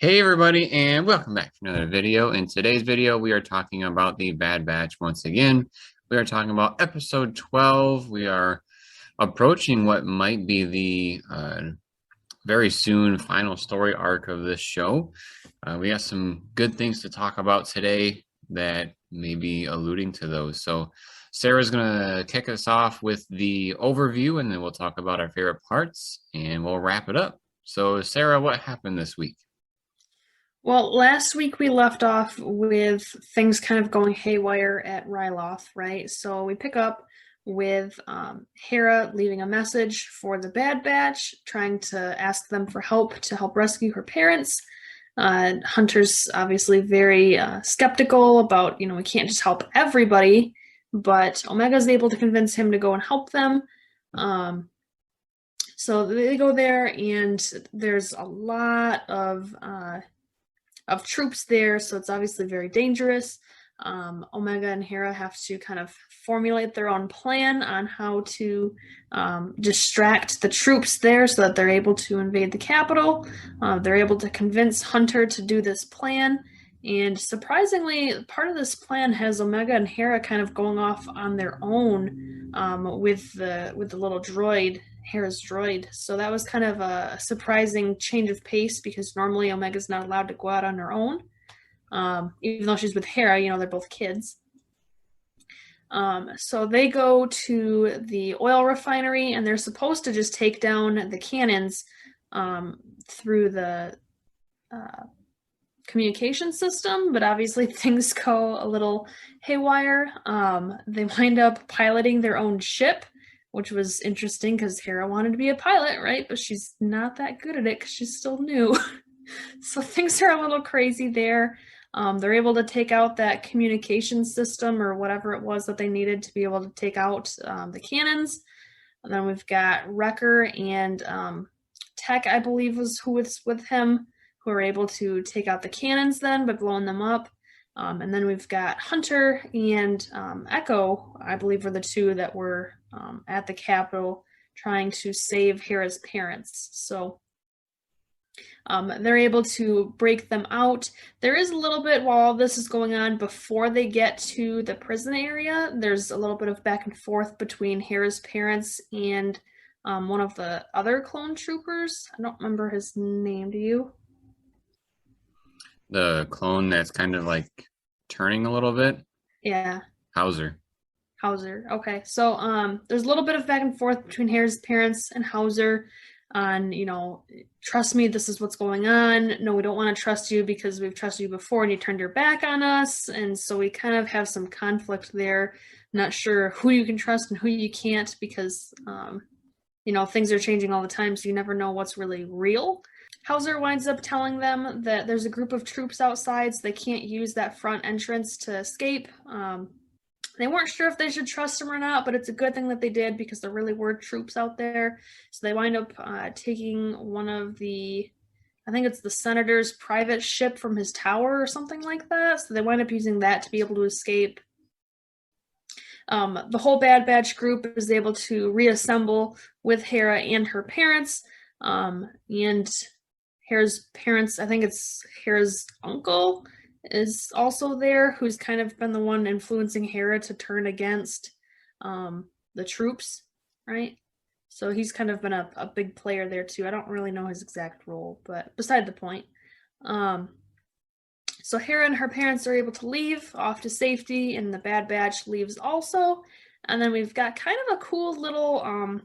Hey everybody, and welcome back to another video. In today's video, we are talking about the Bad Batch once again. We are talking about episode 12. We are approaching what might be the very soon final story arc of this show. We got some good things to talk about today that may be alluding to those. So Sarah's going to kick us off with the overview, and then we'll talk about our favorite parts, and we'll wrap it up. So Sarah, what happened this week? Well, last week we left off with things kind of going haywire at Ryloth, right? So we pick up with Hera leaving a message for the Bad Batch, trying to ask them for help to help rescue her parents. Hunter's obviously very skeptical about, we can't just help everybody, but Omega's able to convince him to go and help them. So they go there, and there's a lot of troops there, so it's obviously very dangerous. Omega and Hera have to kind of formulate their own plan on how to distract the troops there so that they're able to invade the capital. They're able to convince Hunter to do this plan, and surprisingly, part of this plan has Omega and Hera kind of going off on their own with the little droid, Hera's droid. So that was kind of a surprising change of pace, because normally Omega's not allowed to go out on her own. Even though she's with Hera, they're both kids. So they go to the oil refinery, and they're supposed to just take down the cannons through the communication system, but obviously things go a little haywire. They wind up piloting their own ship, which was interesting because Hera wanted to be a pilot, right? But she's not that good at it because she's still new. So things are a little crazy there. They're able to take out that communication system or whatever it was that they needed to be able to take out the cannons. And then we've got Wrecker and Tech, I believe, was who was with him, who are able to take out the cannons then by blowing them up. And then we've got Hunter and Echo, I believe, were the two that were at the Capitol trying to save Hera's parents. So they're able to break them out. There is a little bit, while all this is going on, before they get to the prison area, there's a little bit of back and forth between Hera's parents and one of the other clone troopers. I don't remember his name. Do you? The clone that's kind of like turning a little bit? Yeah. Hauser. Okay. So there's a little bit of back and forth between Hera's parents and Hauser on, trust me, this is what's going on. No, we don't want to trust you because we've trusted you before and you turned your back on us. And so we kind of have some conflict there. Not sure who you can trust and who you can't, because, things are changing all the time. So you never know what's really real. Hauser winds up telling them that there's a group of troops outside, so they can't use that front entrance to escape. They weren't sure if they should trust him or not, but it's a good thing that they did, because there really were troops out there. So they wind up taking one of I think it's the senator's private ship from his tower or something like that. So they wind up using that to be able to escape. The whole Bad Batch group is able to reassemble with Hera and her parents. And Hera's parents, I think it's Hera's uncle, is also there, who's kind of been the one influencing Hera to turn against the troops, right? So he's kind of been a big player there too. I don't really know his exact role, but beside the point. So Hera and her parents are able to leave off to safety, and the Bad Batch leaves also. And then we've got kind of a cool little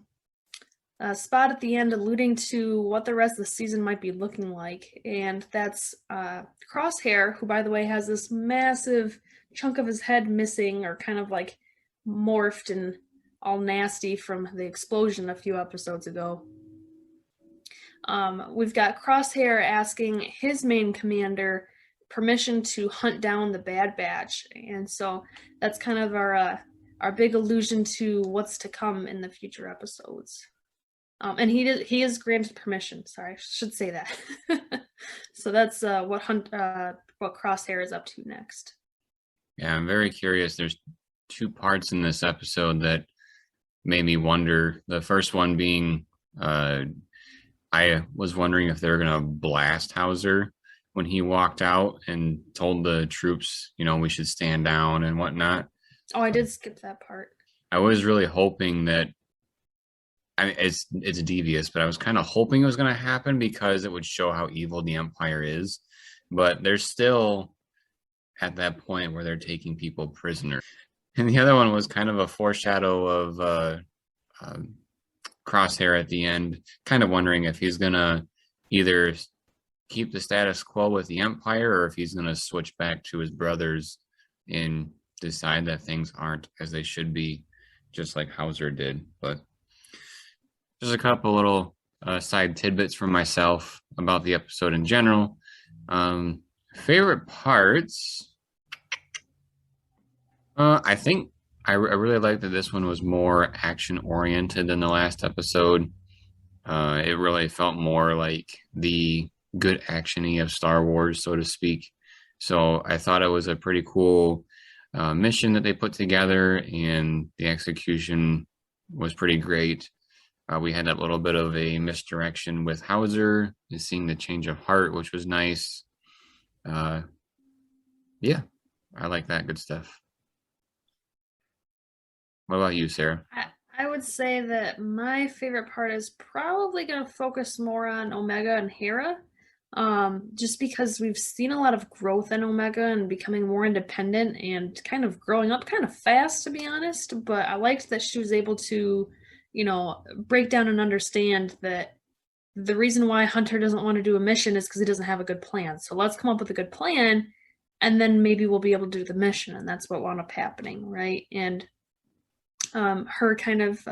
spot at the end alluding to what the rest of the season might be looking like, and that's Crosshair, who, by the way, has this massive chunk of his head missing, or kind of like morphed and all nasty from the explosion a few episodes ago. We've got Crosshair asking his main commander permission to hunt down the Bad Batch, and so that's kind of our big allusion to what's to come in the future episodes. And he is granted permission. Sorry, I should say that. So that's what Crosshair is up to next. Yeah, I'm very curious. There's two parts in this episode that made me wonder. The first one being I was wondering if they were going to blast Hauser when he walked out and told the troops, we should stand down and whatnot. Oh, I did skip that part. I was really hoping that, I mean, it's devious, but I was kind of hoping it was going to happen because it would show how evil the Empire is. But they're still at that point where they're taking people prisoner. And the other one was kind of a foreshadow of Crosshair at the end, kind of wondering if he's going to either keep the status quo with the Empire or if he's going to switch back to his brothers and decide that things aren't as they should be, just like Hauser did. But just a couple little side tidbits from myself about the episode in general. Favorite parts? I think I really like that this one was more action oriented than the last episode. It really felt more like the good actiony of Star Wars, so to speak. So I thought it was a pretty cool mission that they put together, and the execution was pretty great. We had that little bit of a misdirection with Hauser, seeing the change of heart, which was nice. Yeah, I like that good stuff. What about you, Sarah? I would say that my favorite part is probably going to focus more on Omega and Hera. Just because we've seen a lot of growth in Omega and becoming more independent and kind of growing up kind of fast, to be honest. But I liked that she was able to, break down and understand that the reason why Hunter doesn't want to do a mission is because he doesn't have a good plan. So let's come up with a good plan, and then maybe we'll be able to do the mission. And that's what wound up happening, right? And her kind of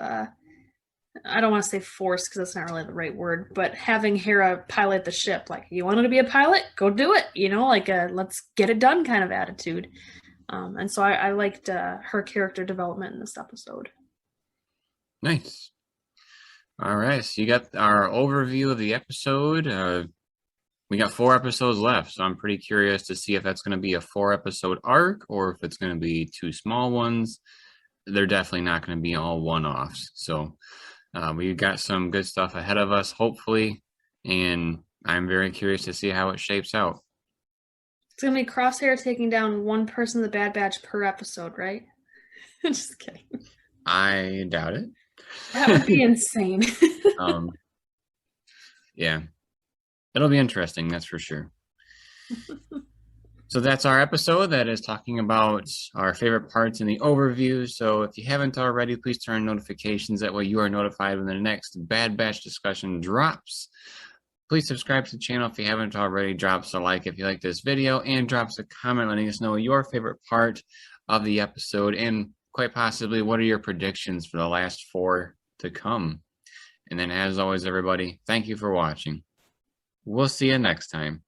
I don't want to say force because that's not really the right word, but having Hera pilot the ship, like, you wanted to be a pilot, go do it, like a let's get it done kind of attitude. And so I liked her character development in this episode. Nice. All right, so you got our overview of the episode. We got 4 episodes left, so I'm pretty curious to see if that's going to be a 4-episode arc or if it's going to be 2 small ones. They're definitely not going to be all one-offs. So we've got some good stuff ahead of us, hopefully, and I'm very curious to see how it shapes out. It's going to be Crosshair taking down one person of the Bad Batch per episode, right? Just kidding. I doubt it. That would be insane. Yeah. It'll be interesting, that's for sure. So that's our episode that is talking about our favorite parts in the overview. So if you haven't already, please turn on notifications. That way you are notified when the next Bad Batch discussion drops. Please subscribe to the channel if you haven't already. Drop us a like if you like this video, and drop us a comment letting us know your favorite part of the episode, and quite possibly what are your predictions for the last 4 to come. And then, as always, everybody, thank you for watching. We'll see you next time.